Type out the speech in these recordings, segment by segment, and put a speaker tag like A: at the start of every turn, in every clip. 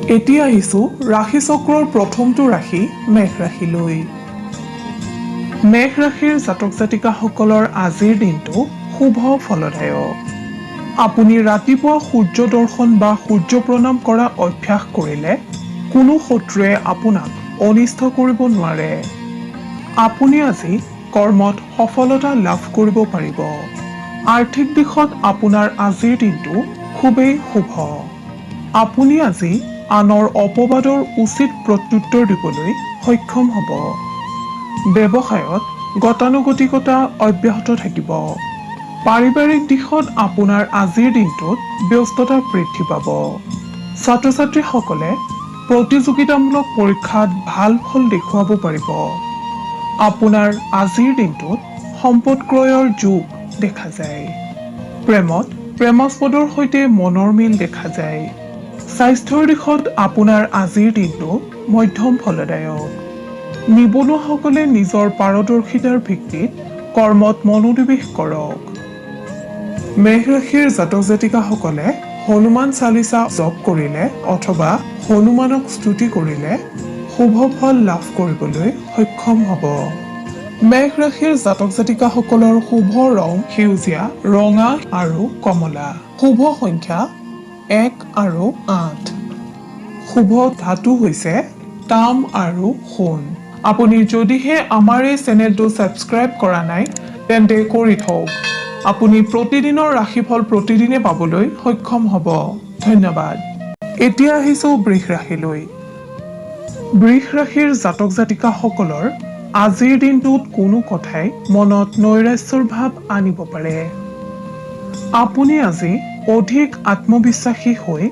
A: এতিয়া আহিছোঁ ৰাশি চক্ৰৰ প্ৰথমটো ৰাশি মেঘ ৰাশিলৈ। মেঘ ৰাশিৰ জাতক জাতিকাসকলৰ আজিৰ দিনটো শুভ ফলদায়ক। আপুনি ৰাতিপুৱা সূৰ্য দৰ্শন বা সূৰ্য প্ৰণাম কৰা অভ্যাস কৰিলে কোনো শত্ৰুৱে আপোনাক অনিষ্ট কৰিব নোৱাৰে। আপুনি আজি কৰ্মত সফলতা লাভ কৰিব পাৰিব। আৰ্থিক দিশত আপোনাৰ আজিৰ দিনটো খুবেই শুভ। আপুনি আজি আনৰ অপবাদৰ উচিত প্ৰত্যুত্তৰ দিবলৈ সক্ষম হ'ব। ব্যৱসায়ত গতানুগতিকতা অব্যাহত থাকিব। পাৰিবাৰিক দিশত আপোনাৰ আজিৰ দিনটোত ব্যস্ততা বৃদ্ধি পাব। ছাত্ৰ ছাত্ৰীসকলে প্ৰতিযোগিতামূলক পৰীক্ষাত ভাল ফল দেখুৱাব পাৰিব। আপোনাৰ আজিৰ দিনটোত সম্পদ ক্ৰয়ৰ যোগ দেখা যায়। প্ৰেমত প্ৰেমাস্পদৰ সৈতে মনৰ মিল দেখা যায়। স্বাস্থ্যৰ দিশত আপোনাৰ আজিৰ দিনটো মধ্যম ফলদায়ক। নিবনুৱাসকলে নিজৰ পাৰদৰ্শিতাৰ ভিত্তিত কৰ্মত মনোনিৱেশ কৰক। মেঘ ৰাশিৰ জাতক জাতিকাসকলে হনুমান চালিচা জপ কৰিলে অথবা হনুমানক স্তুতি কৰিলে শুভ ফল লাভ কৰিবলৈ সক্ষম হ'ব। মেঘ ৰাশিৰ জাতক জাতিকাসকলৰ শুভ ৰং সেউজীয়া, ৰঙা আৰু কমলা। শুভ সংখ্যা 1 আৰু 8। শুভ ধাতু হৈছে তাম আৰু সোণ। আপুনি যদিহে আমাৰ এই চেনেলটো ছাবস্ক্ৰাইব কৰা নাই তেন্তে কৰি থওক। আপুনি প্ৰতিদিনৰ ৰাশিফল প্ৰতিদিনে পাবলৈ সক্ষম হ'ব। ধন্যবাদ। এতিয়া আহিছোঁ বৃষ ৰাশিলৈ। বৃষ ৰাশিৰ জাতক জাতিকাসকলৰ আজিৰ দিনটোত কোনো কথাই মনত নৈৰাশ্যৰ ভাৱ আনিব পাৰে। আপুনি আজি অধিক আত্মবিশ্বাসী হৈ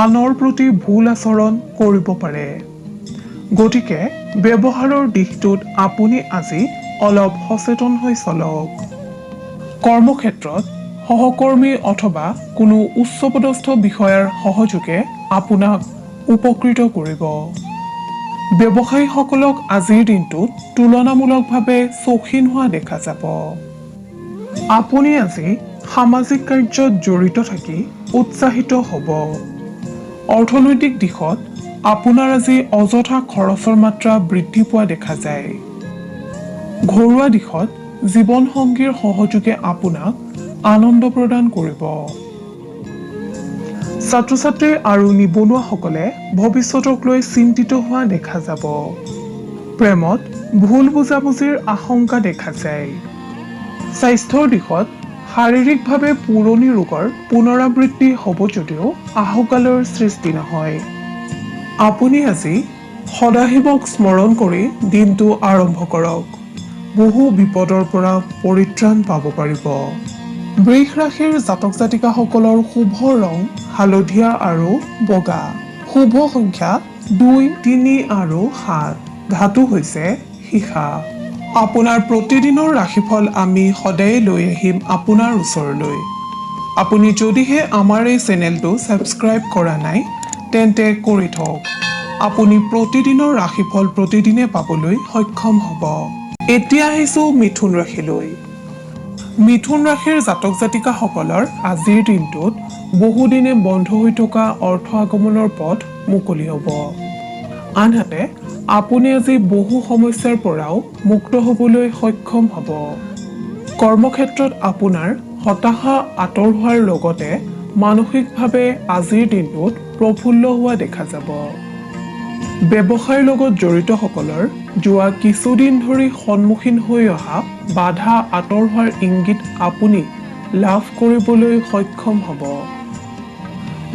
A: আনৰ প্ৰতি ভুল আচৰণ কৰিব পাৰে। গতিকে ব্যৱহাৰৰ দিশটোত আপুনি আজি অলপ সচেতন হৈ চলক। কৰ্মক্ষেত্ৰত সহকৰ্মী অথবা কোনো উচ্চপদস্থ বিষয়াৰ সহযোগে আপোনাক উপকৃত কৰিব। ব্যৱসায়ীসকলক আজিৰ দিনটোত তুলনামূলকভাৱে চৌখিন হোৱা দেখা যাব। আপুনি আজি সামাজিক কাৰ্যত জড়িত থাকি উৎসাহিত হ'ব। অৰ্থনৈতিক দিশত আপোনাৰ আজি অযথা খৰচৰ মাত্ৰা বৃদ্ধি পোৱা দেখা যায়। ঘৰুৱা দিশত জীৱনসংগীৰ সহযোগে আপোনাক আনন্দ প্ৰদান কৰিব। ছাত্ৰ ছাত্ৰী আৰু নিবনুৱাসকলে ভৱিষ্যতক লৈ চিন্তিত হোৱা দেখা যাব। প্ৰেমত ভুল বুজাবুজিৰ আশংকা দেখা যায়। স্বাস্থ্যৰ দিশত শাৰীৰিকভাৱে পুৰণি ৰোগৰ পুনৰাবৃত্তি হ'ব যদিও আহুকালৰ সৃষ্টি নহয়। আপুনি আজি সদাশিৱক স্মৰণ কৰি দিনটো আৰম্ভ কৰক। বহু বিপদৰ পৰা পৰিত্ৰাণ পাব পাৰিব। বৃষ ৰাশিৰ জাতক জাতিকাসকলৰ শুভ ৰং হালধীয়া আৰু বগা। শুভ সংখ্যা 2, 3 আৰু 7। ধাতু হৈছে সীসা। আপোনাৰ প্ৰতিদিনৰ ৰাশিফল আমি সদায় লৈ আহিম আপোনাৰ ওচৰলৈ। আপুনি যদিহে আমাৰ এই চেনেলটো ছাবস্ক্ৰাইব কৰা নাই তেন্তে কৰি থওক। আপুনি প্ৰতিদিনৰ ৰাশিফল প্ৰতিদিনে পাবলৈ সক্ষম হ'ব। এতিয়া আহিছোঁ মিথুন ৰাশিলৈ। মিথুন ৰাশিৰ জাতক জাতিকাসকলৰ আজিৰ দিনটোত বহুদিনে বন্ধ হৈ থকা অৰ্থ আগমনৰ পথ মুকলি হ'ব। আনহাতে আপুনি আজি বহু সমস্যাৰ পৰাও মুক্ত হ'বলৈ সক্ষম হ'ব। কৰ্মক্ষেত্ৰত আপোনাৰ হতাশা আঁতৰ হোৱাৰ লগতে মানসিকভাৱে আজিৰ দিনটোত প্ৰফুল্ল হোৱা দেখা যাব। ব্যৱসায়ৰ লগত জড়িতসকলৰ যোৱা কিছুদিন ধৰি সন্মুখীন হৈ অহা বাধা আঁতৰ হোৱাৰ ইংগিত আপুনি লাভ কৰিবলৈ সক্ষম হ'ব।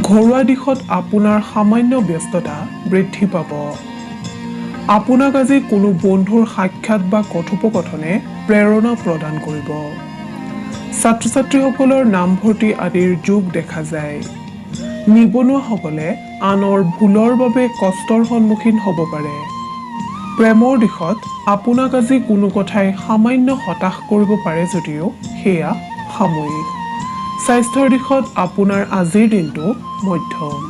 A: ঘৰুৱা দিশত আপোনাৰ সামান্য ব্যস্ততা বৃদ্ধি পাব। আপোনাক আজি কোনো বন্ধুৰ সাক্ষাৎ বা কথোপকথনে প্ৰেৰণা প্ৰদান কৰিব। ছাত্ৰ ছাত্ৰীসকলৰ নামভৰ্তি আদিৰ যোগ দেখা যায়। নিবনুৱাসকলে আনৰ ভুলৰ বাবে কষ্টৰ সন্মুখীন হ'ব পাৰে। প্ৰেমৰ দিশত আপোনাক আজি কোনো কথাই সামান্য হতাশ কৰিব পাৰে যদিও সেয়া সাময়িক। স্বাস্থ্যৰ দিশত আপোনাৰ আজিৰ দিনটো মধ্যম।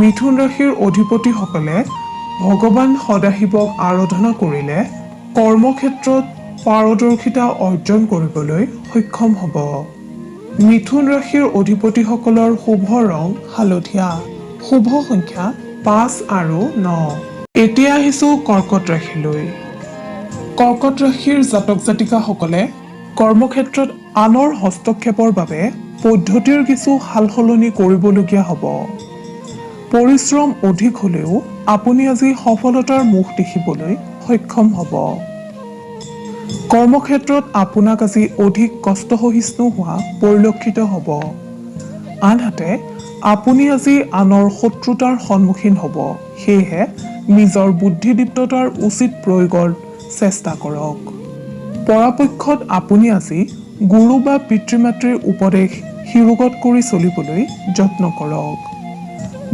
A: মিথুন ৰাশিৰ অধিপতিসকলে ভগৱান সদাশিৱক আৰাধনা কৰিলে কৰ্মক্ষেত্ৰত পাৰদৰ্শিতা অৰ্জন কৰিবলৈ সক্ষম হ'ব। মিথুন ৰাশিৰ অধিপতিসকলৰ শুভ ৰং হালধীয়া। শুভ সংখ্যা 5 আৰু 9। এতিয়া আহিছোঁ কৰ্কট ৰাশিলৈ। কৰ্কট ৰাশিৰ জাতক জাতিকাসকলে কৰ্মক্ষেত্ৰত আনৰ হস্তক্ষেপৰ বাবে পদ্ধতিৰ কিছু সালসলনি কৰিবলগীয়া হ'ব। পৰিশ্ৰম অধিক হ'লেও আপুনি আজি সফলতাৰ মুখ দেখিবলৈ সক্ষম হ'ব। কৰ্মক্ষেত্ৰত আপোনাক আজি অধিক কষ্টসহিষ্ণু হোৱা পৰিলক্ষিত হ'ব। আনহাতে আপুনি আজি আনৰ শত্ৰুতাৰ সন্মুখীন হ'ব। সেয়েহে নিজৰ বুদ্ধিদীপ্ততাৰ উচিত প্ৰয়োগৰ চেষ্টা কৰক। পৰাপক্ষত আপুনি আজি গুৰু বা পিতৃ মাতৃৰ উপদেশ শিৰোগত কৰি চলিবলৈ যত্ন কৰক।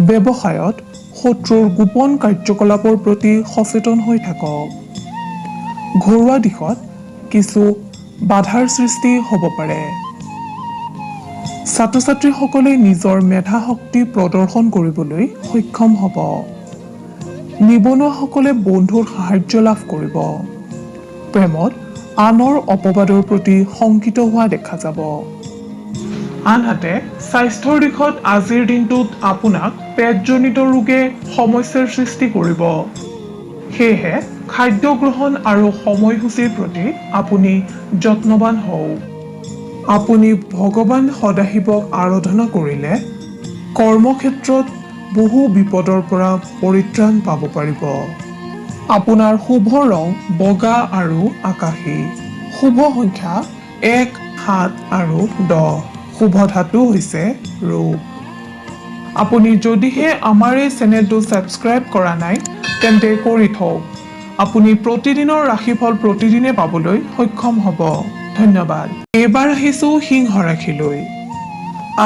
A: ব্যৱসায়ত শত্ৰুৰ গোপন কাৰ্যকলাপৰ প্ৰতি সচেতন হৈ থাকক। ঘৰুৱা দিশত কিছু বাধাৰ সৃষ্টি হ'ব পাৰে। ছাত্ৰ ছাত্ৰীসকলে নিজৰ মেধা শক্তি প্ৰদৰ্শন কৰিবলৈ সক্ষম হ'ব। নিবনুৱাসকলে বন্ধুৰ সাহায্য লাভ কৰিব। প্ৰেমত আনৰ অপবাদৰ প্ৰতি শংকিত হোৱা দেখা যাব। আনহাতে স্বাস্থ্যৰ দিশত আজিৰ দিনটোত আপোনাক পেটজনিত ৰোগে সমস্যাৰ সৃষ্টি কৰিব। সেয়েহে খাদ্য গ্ৰহণ আৰু সময়সূচীৰ প্ৰতি আপুনি যত্নৱান হওক। আপুনি ভগৱান সদাশিৱক আৰাধনা কৰিলে কৰ্মক্ষেত্ৰত বহু বিপদৰ পৰা পৰিত্ৰাণ পাব পাৰিব। আপোনাৰ শুভ ৰং বগা আৰু আকাশী। শুভ সংখ্যা 1, 7 আৰু 10। শুভ ধাতু হৈছে ৰূপ। আপুনি যদিহে আমাৰ এই চেনেলটো ছাবস্ক্ৰাইব কৰা নাই তেন্তে কৰি থওক। আপুনি প্ৰতিদিনৰ ৰাশিফল প্ৰতিদিনে পাবলৈ সক্ষম হ'ব। ধন্যবাদ। এইবাৰ আহিছোঁ সিংহ ৰাশিলৈ।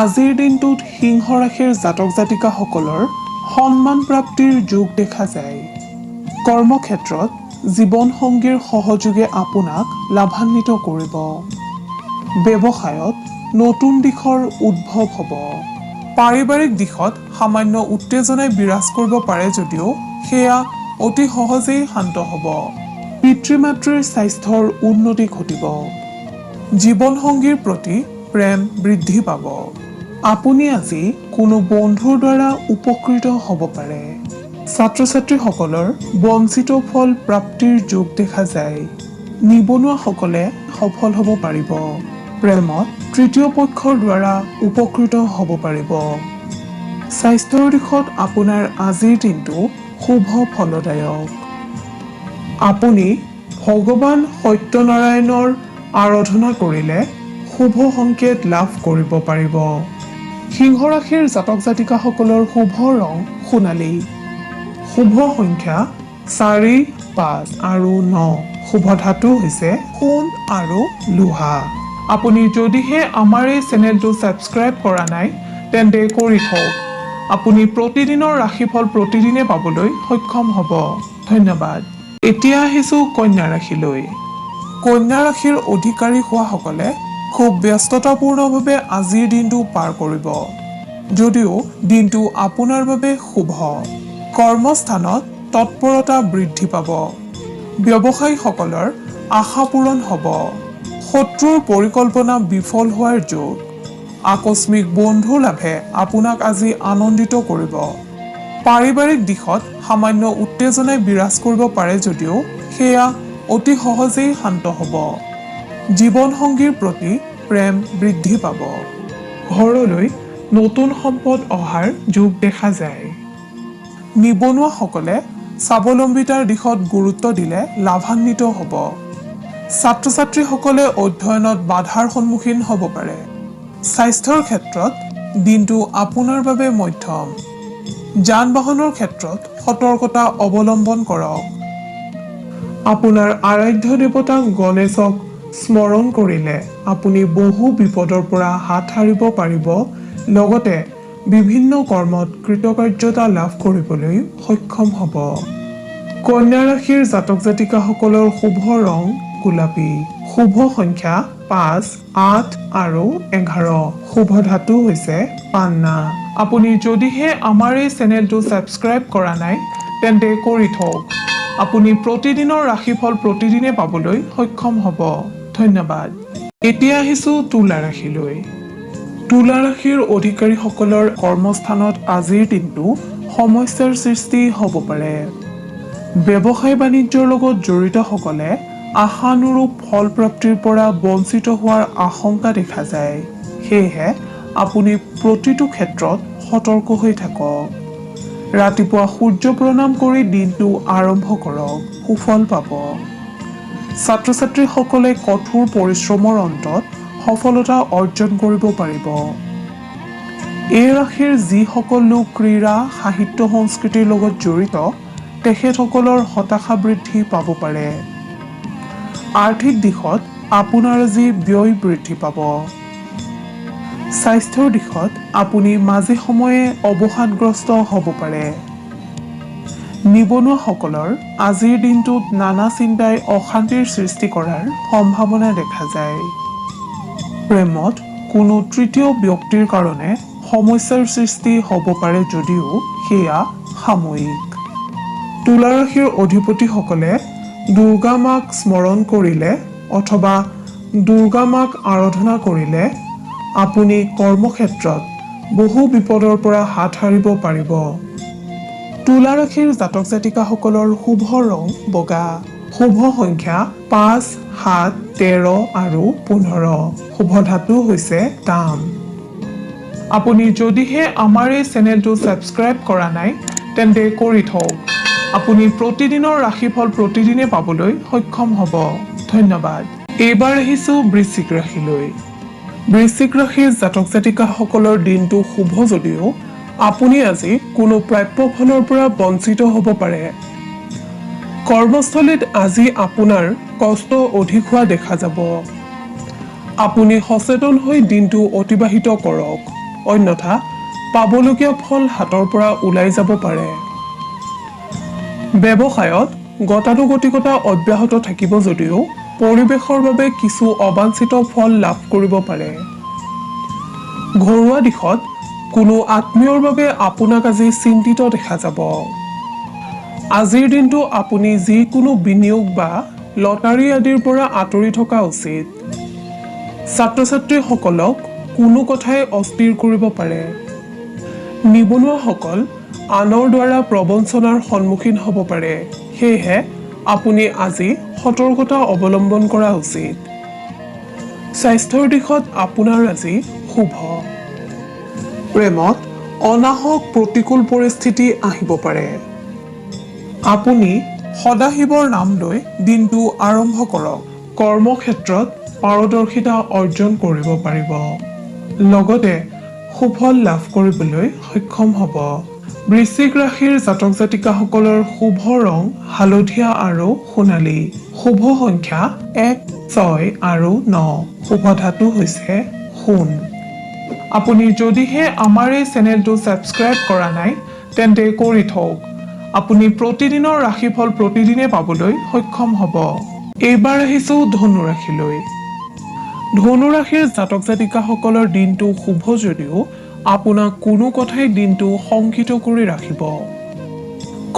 A: আজিৰ দিনটোত সিংহ ৰাশিৰ জাতক জাতিকাসকলৰ সন্মান প্ৰাপ্তিৰ যোগ দেখা যায়। কৰ্মক্ষেত্ৰত জীৱনসংগীৰ সহযোগে আপোনাক লাভান্বিত কৰিব। ব্যৱসায়ত নতুন দিশৰ উদ্ভৱ হ'ব। পাৰিবাৰিক দিশত সামান্য উত্তেজনাই বিৰাজ কৰিব পাৰে যদিও সেয়া অতি সহজেই শান্ত হ'ব। পিতৃ মাতৃৰ স্বাস্থ্যৰ উন্নতি ঘটিব। জীৱনসংগীৰ প্ৰতি প্ৰেম বৃদ্ধি পাব। আপুনি আজি কোনো বন্ধুৰ দ্বাৰা উপকৃত হ'ব পাৰে। ছাত্ৰ ছাত্ৰীসকলৰ বঞ্চিত ফল প্ৰাপ্তিৰ যোগ দেখা যায়। নিবনুৱাসকলে সফল হ'ব পাৰিব। প্ৰেমত তৃতীয় পক্ষৰ দ্বাৰা উপকৃত হ'ব পাৰিব। স্বাস্থ্যৰ দিশত আপোনাৰ আজিৰ দিনটো শুভ ফলদায়ক। আপুনি ভগৱান সত্যনাৰায়ণৰ আৰাধনা কৰিলে শুভ সংকেত লাভ কৰিব পাৰিব। সিংহ ৰাশিৰ জাতক জাতিকাসকলৰ শুভ ৰং সোণালী। শুভ সংখ্যা 4, 5 আৰু 9। শুভ ধাতু হৈছে সোণ আৰু লোহা। আপুনি যদিহে আমাৰ এই চেনেলটো ছাবস্ক্ৰাইব কৰা নাই তেন্তে কৰি থওক। আপুনি প্ৰতিদিনৰ ৰাশিফল প্ৰতিদিনে পাবলৈ সক্ষম হ'ব। ধন্যবাদ। এতিয়া আহিছোঁ কন্যা ৰাশিলৈ। কন্যা ৰাশিৰ অধিকাৰী হোৱাসকলে খুব ব্যস্ততাপূৰ্ণভাৱে আজিৰ দিনটো পাৰ কৰিব। যদিও দিনটো আপোনাৰ বাবে শুভ। কৰ্মস্থানত তৎপৰতা বৃদ্ধি পাব। ব্যৱসায়ীসকলৰ আশা পূৰণ হ'ব। শত্ৰুৰ পৰিকল্পনা বিফল হোৱাৰ যোগ। আকস্মিক বন্ধু লাভে আপোনাক আজি আনন্দিত কৰিব। পাৰিবাৰিক দিশত সামান্য উত্তেজনাই বিৰাজ কৰিব পাৰে যদিও সেয়া অতি সহজেই শান্ত হ'ব। জীৱনসংগীৰ প্ৰতি প্ৰেম বৃদ্ধি পাব। ঘৰলৈ নতুন সম্পদ অহাৰ যোগ দেখা যায়। নিবনুৱাসকলে স্বাৱলম্বিতাৰ দিশত গুৰুত্ব দিলে লাভান্বিত হ'ব। ছাত্ৰ ছাত্ৰীসকলে অধ্যয়নত বাধাৰ সন্মুখীন হ'ব পাৰে। স্বাস্থ্যৰ ক্ষেত্ৰত দিনটো আপোনাৰ বাবে মধ্যম। যান বাহনৰ ক্ষেত্ৰত সতৰ্কতা অৱলম্বন কৰক। আপোনাৰ আৰাধ্য দেৱতা গণেশক স্মৰণ কৰিলে আপুনি বহু বিপদৰ পৰা হাত সাৰিব পাৰিব। লগতে বিভিন্ন কৰ্মত কৃতকাৰ্যতা লাভ কৰিবলৈ সক্ষম হ'ব। কন্যা ৰাশিৰ জাতক জাতিকাসকলৰ শুভ ৰং গোলাপী। শুভ সংখ্যা 5, 8 আৰু 11। শুভ ধাতু হৈছে পান্না। আপুনি যদিহে আমাৰ এই চেনেলটো ছাবস্ক্ৰাইব কৰা নাই তেন্তে কৰি থওক। আপুনি প্ৰতিদিনৰ ৰাশিফল প্ৰতিদিনে পাবলৈ সক্ষম হ'ব। ধন্যবাদ। এতিয়া আহিছোঁ তুলা ৰাশিলৈ। তুলা ৰাশিৰ অধিকাৰীসকলৰ কৰ্মস্থানত আজিৰ দিনটো সমস্যাৰ সৃষ্টি হ'ব পাৰে। ব্যৱসায় বাণিজ্যৰ লগত জড়িতসকলে আশানুৰূপ ফল প্ৰাপ্তিৰ পৰা বঞ্চিত হোৱাৰ আশংকা দেখা যায়। সেয়েহে আপুনি প্ৰতিটো ক্ষেত্ৰত সতৰ্ক হৈ থাকক। ৰাতিপুৱা সূৰ্য প্ৰণাম কৰি দিনটো আৰম্ভ কৰক, সুফল পাব। ছাত্ৰ ছাত্ৰীসকলে কঠোৰ পৰিশ্ৰমৰ অন্তত সফলতা অৰ্জন কৰিব পাৰিব। এই ৰাশিৰ যিসকল লোক ক্ৰীড়া, সাহিত্য, সংস্কৃতিৰ লগত জড়িত তেখেতসকলৰ হতাশা বৃদ্ধি পাব পাৰে। আৰ্থিক দিশত আপোনাৰ আজি ব্যয় বৃদ্ধি পাব। স্বাস্থ্যৰ দিশত আপুনি মাজে সময়ে অৱসাদগ্ৰস্ত হ'ব পাৰে। নিবনুৱাসকলৰ আজিৰ দিনটোত নানা চিন্তাই অশান্তিৰ সৃষ্টি কৰাৰ সম্ভাৱনা দেখা যায়। প্ৰেমত কোনো তৃতীয় ব্যক্তিৰ কাৰণে সমস্যাৰ সৃষ্টি হ'ব পাৰে যদিও সেয়া সাময়িক। তুলা ৰাশিৰ অধিপতিসকলে দুৰ্গা মাক স্মৰণ কৰিলে অথবা দুৰ্গা মাক আৰাধনা কৰিলে আপুনি কৰ্মক্ষেত্ৰত বহু বিপদৰ পৰা হাত সাৰিব পাৰিব। তুলা ৰাশিৰ জাতক জাতিকাসকলৰ শুভ ৰং বগা। শুভ সংখ্যা 5, 7, 13 আৰু 15। শুভ ধাতু হৈছে তাম। আপুনি যদিহে আমাৰ এই চেনেলটো ছাবস্ক্ৰাইব কৰা নাই তেন্তে কৰি থওক। আপুনি প্ৰতিদিনৰ ৰাশিফল প্ৰতিদিনে পাবলৈ সক্ষম হ'ব। ধন্যবাদ। এইবাৰ আহিছোঁ বৃশ্চিক ৰাশিলৈ। বৃশ্চিক ৰাশিৰ জাতক জাতিকাসকলৰ দিনটো শুভ যদিও আপুনি আজি কোনো প্ৰাপ্য ফলৰ পৰা বঞ্চিত হ'ব পাৰে। কৰ্মস্থলীত আজি আপোনাৰ কষ্ট অধিক হোৱা দেখা যাব। আপুনি সচেতন হৈ দিনটো অতিবাহিত কৰক, অন্যথা পাবলগীয়া ফল হাতৰ পৰা ওলাই যাব পাৰে। ব্যৱসায়ত গতানুগতিকতা অব্যাহত থাকিব যদিও পৰিৱেশৰ বাবে কিছু অবাঞ্ছিত ফল লাভ কৰিব পাৰে। ঘৰুৱা দিশত কোনো আত্মীয়ৰ বাবে আপোনাক আজি চিন্তিত দেখা যাব। আজিৰ দিনটো আপুনি যিকোনো বিনিয়োগ বা লটাৰী আদিৰ পৰা আঁতৰি থকা উচিত। ছাত্ৰ ছাত্ৰীসকলক কোনো কথাই অস্থিৰ কৰিব পাৰে। নিবনুৱাসকল আনৰ দ্বাৰা প্ৰবঞ্চনাৰ সন্মুখীন হ'ব পাৰে। সেয়েহে আপুনি আজি সতৰ্কতা অৱলম্বন কৰা উচিত। স্বাস্থ্যৰ দিশত আপোনাৰ আজি শুভ। প্ৰেমত অনাহক প্ৰতিকূল পৰিস্থিতি আহিব পাৰে। আপুনি সদাশিৱৰ নাম লৈ দিনটো আৰম্ভ কৰক। কৰ্মক্ষেত্ৰত পাৰদৰ্শিতা অৰ্জন কৰিব পাৰিব। লগতে সুফল লাভ কৰিবলৈ সক্ষম হ'ব। বৃশ্চিক ৰাশিৰ জাতক জাতিকাসকলৰ শুভ ৰং হালধীয়া আৰু সোণালী। শুভ সংখ্যা 1, 6 আৰু 9। শুভ ধাতু হৈছে সোণ। আপুনি যদিহে আমাৰ এই চেনেলটো ছাবস্ক্ৰাইব কৰা নাই তেন্তে কৰি থওক। আপুনি প্ৰতিদিনৰ ৰাশিফল প্ৰতিদিনে পাবলৈ সক্ষম হ'ব। এইবাৰ আহিছোঁ ধনু ৰাশিলৈ। ধনু ৰাশিৰ জাতক জাতিকাসকলৰ দিনটো শুভ যদিও আপোনাক কোনো কথাই দিনটো শংকিত কৰি ৰাখিব।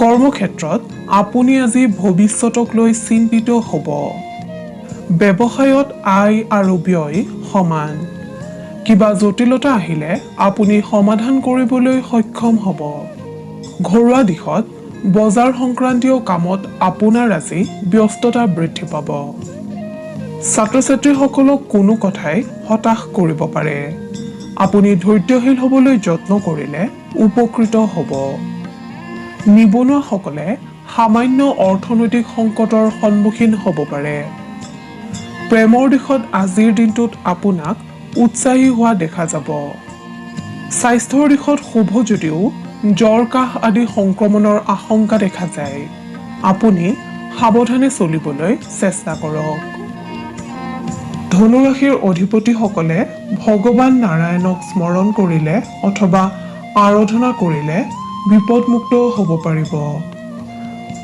A: কৰ্মক্ষেত্ৰত আপুনি আজি ভৱিষ্যতক লৈ চিন্তিত হ'ব। ব্যৱসায়ত আয় আৰু ব্যয় সমান। কিবা জটিলতা আহিলে আপুনি সমাধান কৰিবলৈ সক্ষম হ'ব। ঘৰুৱা দিশত বজাৰ সংক্ৰান্তীয় কামত আপোনাৰ আজি ব্যস্ততা বৃদ্ধি পাব। ছাত্ৰ ছাত্ৰীসকলক কোনো কথাই হতাশ কৰিব পাৰে। আপুনি ধৈৰ্যশীল হ'বলৈ যত্ন কৰিলে উপকৃত হ'ব। নিবনুৱাসকলে সামান্য অৰ্থনৈতিক সংকটৰ সন্মুখীন হ'ব পাৰে। প্ৰেমৰ দিশত আজিৰ দিনটোত আপোনাক উৎসাহী হোৱা দেখা যাব। স্বাস্থ্যৰ দিশত শুভ যদিও জ্বৰ, কাহ আদি সংক্ৰমণৰ আশংকা দেখা যায়। আপুনি সাৱধানে চলিবলৈ চেষ্টা কৰক। ধনু ৰাশিৰ অধিপতিসকলে ভগৱান নাৰায়ণক স্মৰণ কৰিলে অথবা আৰাধনা কৰিলে বিপদমুক্ত হ'ব পাৰিব।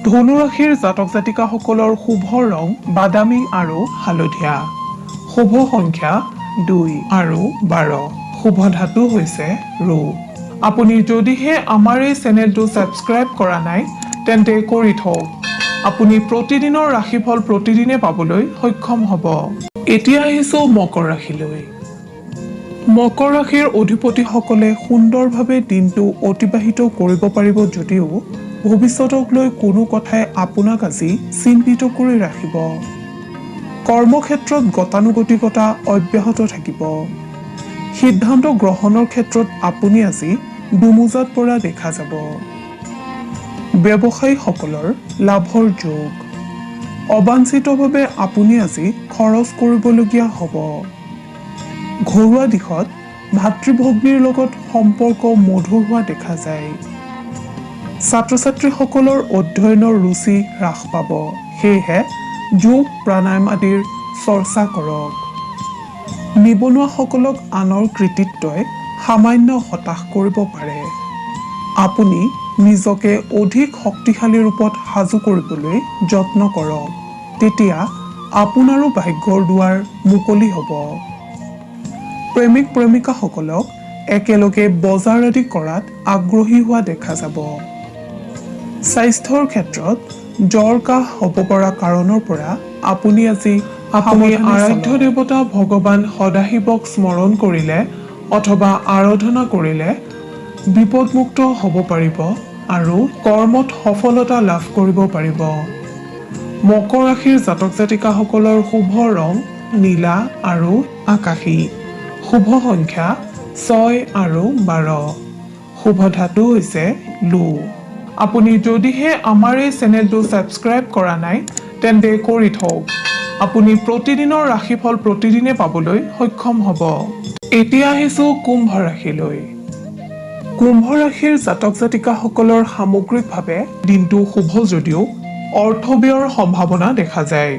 A: ধনু ৰাশিৰ জাতক জাতিকাসকলৰ শুভ ৰং বাদামী আৰু হালধীয়া। শুভ সংখ্যা 2 আৰু 12। শুভ ধাতু হৈছে ৰূপ। আপুনি যদিহে আমাৰ এই চেনেলটো ছাবস্ক্ৰাইব কৰা নাই তেন্তে কৰি থওক। আপুনি প্ৰতিদিনৰ ৰাশিফল প্ৰতিদিনে পাবলৈ সক্ষম হ'ব। এতিয়া আহিছোঁ মকৰ ৰাশিলৈ। মকৰ ৰাশিৰ অধিপতিসকলে সুন্দৰভাৱে দিনটো অতিবাহিত কৰিব পাৰিব যদিও ভৱিষ্যতক লৈ কোনো কথাই আপোনাক আজি চিন্তিত কৰি ৰাখিব। কৰ্মক্ষেত্ৰত গতানুগতিকতা অব্যাহত থাকিব। সিদ্ধান্ত গ্ৰহণৰ ক্ষেত্ৰত আপুনি আজি দুমোজাত পৰা দেখা যাব। ব্যৱসায়ীসকলৰ লাভৰ যোগ। অবাঞ্ছিতভাৱে আপুনি আজি খৰচ কৰিবলগীয়া হ'ব। ঘৰুৱা দিশত ভাতৃ-ভগ্নীৰ লগত সম্পৰ্ক মধুৰ হোৱা দেখা যায়। ছাত্ৰ-ছাত্ৰীসকলৰ অধ্যয়নৰ ৰুচি হ্ৰাস পাব, সেয়েহে যোগ প্ৰাণায়াম আদিৰ চৰ্চা কৰক। নিবনুৱাসকলক আনৰ কৃতিত্বই সামান্য হতাশ কৰিব পাৰে। আপুনি নিজকে অধিক শক্তিশালী ৰূপত সাজু কৰিবলৈ যত্ন কৰক, তেতিয়া আপোনাৰো ভাগ্যৰ দুৱাৰ মুকলি হ'ব। প্ৰেমিক প্ৰেমিকাসকলক একেলগে বজাৰ আদি কৰাত আগ্ৰহী হোৱা দেখা যাব। স্বাস্থ্যৰ ক্ষেত্ৰত জ্বৰ কাহ হ'ব পৰা কাৰণৰ পৰা আপুনি আজি আৰাধ্য দেৱতা ভগৱান সদাশিৱক স্মৰণ কৰিলে অথবা আৰাধনা কৰিলে বিপদমুক্ত হ'ব পাৰিব আৰু কৰ্মত সফলতা লাভ কৰিব পাৰিব। মকৰ ৰাশিৰ জাতক জাতিকাসকলৰ শুভ ৰং নীলা আৰু আকাশী। শুভ সংখ্যা 6 আৰু 12। শুভ ধাতু হৈছে লো। আপুনি যদিহে আমাৰ এই চেনেলটো ছাবস্ক্ৰাইব কৰা নাই তেন্তে কৰি থওক। আপুনি প্ৰতিদিনৰ ৰাশিফল প্ৰতিদিনে পাবলৈ সক্ষম হ'ব। এতিয়া আহিছোঁ কুম্ভ ৰাশিলৈ। কুম্ভ ৰাশিৰ জাতক জাতিকাসকলৰ সামগ্ৰিকভাৱে দিনটো শুভ যদিও অৰ্থব্যয়ৰ সম্ভাৱনা দেখা যায়।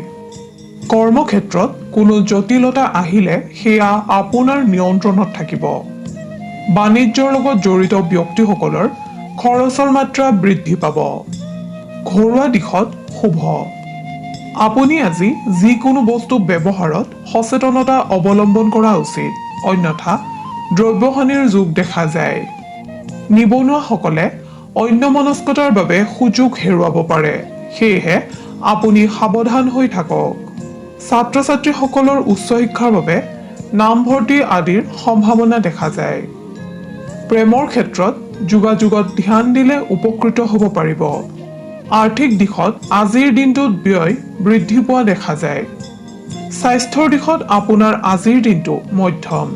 A: কৰ্মক্ষেত্ৰত কোনো জটিলতা আহিলে সেয়া আপোনাৰ নিয়ন্ত্ৰণত থাকিব। বাণিজ্যৰ লগত জড়িত ব্যক্তিসকলৰ খৰচৰ মাত্ৰা বৃদ্ধি পাব। ঘৰুৱা দিশত শুভ। আপুনি আজি যিকোনো বস্তু ব্যৱহাৰত সচেতনতা অৱলম্বন কৰা উচিত, অন্যথা দ্ৰব্যহানিৰ যোগ দেখা যায়। নিবনুৱাসকলে অন্যমনস্কতাৰ বাবে সুযোগ হেৰুৱাব পাৰে, সেয়েহে আপুনি সাৱধান হৈ থাকক। ছাত্ৰ-ছাত্ৰীসকলৰ উচ্চ শিক্ষাৰ বাবে নামভৰ্তি আদিৰ সম্ভাৱনা দেখা যায়। প্ৰেমৰ ক্ষেত্ৰত যোগাযোগত ধ্যান দিলে উপকৃত হ'ব পাৰিব। আৰ্থিক দিশত আজিৰ দিনটোত ব্যয় বৃদ্ধি পোৱা দেখা যায়। স্বাস্থ্যৰ দিশত আপোনাৰ আজিৰ দিনটো মধ্যম।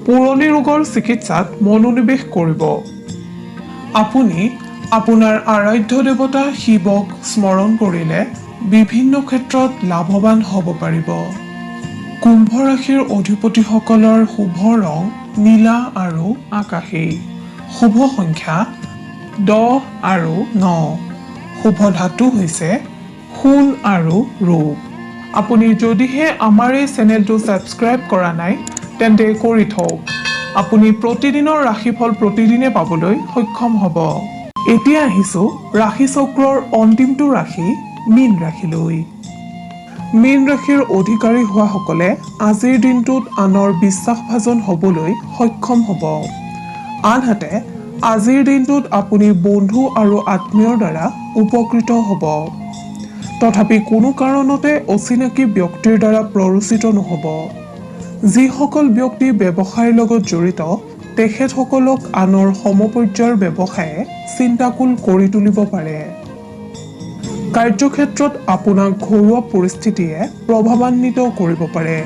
A: পুৰণি ৰোগৰ চিকিৎসাত মনোনিৱেশ কৰিব। আপুনি আপোনাৰ আৰাধ্য দেৱতা শিৱক স্মৰণ কৰিলে বিভিন্ন ক্ষেত্ৰত লাভৱান হ'ব পাৰিব। কুম্ভ ৰাশিৰ অধিপতিসকলৰ শুভ ৰং নীলা আৰু আকাশী। শুভ সংখ্যা 10 আৰু 9। শুভ ধাতু হৈছে সোণ আৰু ৰূপ। আপুনি যদিহে আমাৰ এই চেনেলটো ছাবস্ক্ৰাইব কৰা নাই তেন্তে কৰি থওক। আপুনি প্ৰতিদিনৰ ৰাশিফল প্ৰতিদিনে পাবলৈ সক্ষম হ'ব। এতিয়া আহিছোঁ ৰাশি চক্ৰৰ অন্তিমটো ৰাশি মীন ৰাশিলৈ। মীন ৰাশিৰ অধিকাৰী হোৱাসকলে আজিৰ দিনটোত আনৰ বিশ্বাসভাজন হ'বলৈ সক্ষম হ'ব। আনহাতে আজিৰ দিনটোত আপুনি বন্ধু আৰু আত্মীয়ৰ দ্বাৰা উপকৃত হ'ব। তথাপি কোনো কাৰণতে অচিনাকি ব্যক্তিৰ দ্বাৰা প্ৰৰোচিত নহ'ব। যিসকল ব্যক্তি ব্যৱসায়ৰ লগত জড়িত তেখেতসকলক আনৰ সমপৰ্যায়ৰ ব্যৱসায়ে চিন্তাকুল কৰি তুলিব পাৰে। কাৰ্যক্ষেত্ৰত আপোনাক ঘৰুৱা পৰিস্থিতিয়ে প্ৰভাৱান্বিত কৰিব পাৰে।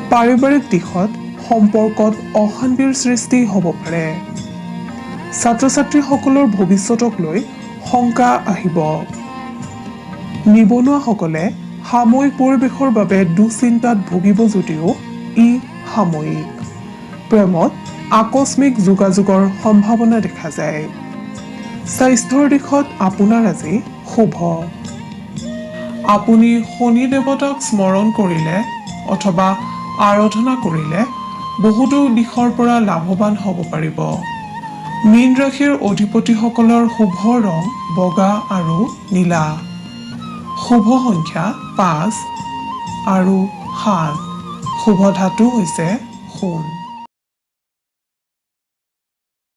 A: পাৰিবাৰিক দিশত সম্পৰ্কত অশান্তিৰ সৃষ্টি হ'ব পাৰে। ছাত্ৰ-ছাত্ৰীসকলৰ ভৱিষ্যতক লৈ শংকা আহিব। নিবনুৱাসকলে সাময়িক পৰিৱেশৰ বাবে দুশ্চিন্তাত ভুগিব যদিও ই সাময়িক। প্ৰেমত আকস্মিক যোগাযোগৰ সম্ভাৱনা দেখা যায়। স্বাস্থ্যৰ দিশত আপোনাৰ আজি শুভ। আপুনি শনি দেৱতাক স্মৰণ কৰিলে অথবা আৰাধনা কৰিলে বহুতো দিশৰ পৰা লাভৱান হ'ব পাৰিব। মীন ৰাশিৰ অধিপতিসকলৰ শুভ ৰং বগা আৰু নীলা। শুভ সংখ্যা 5 আৰু 7। শুভ ধাতু হৈছে সোণ।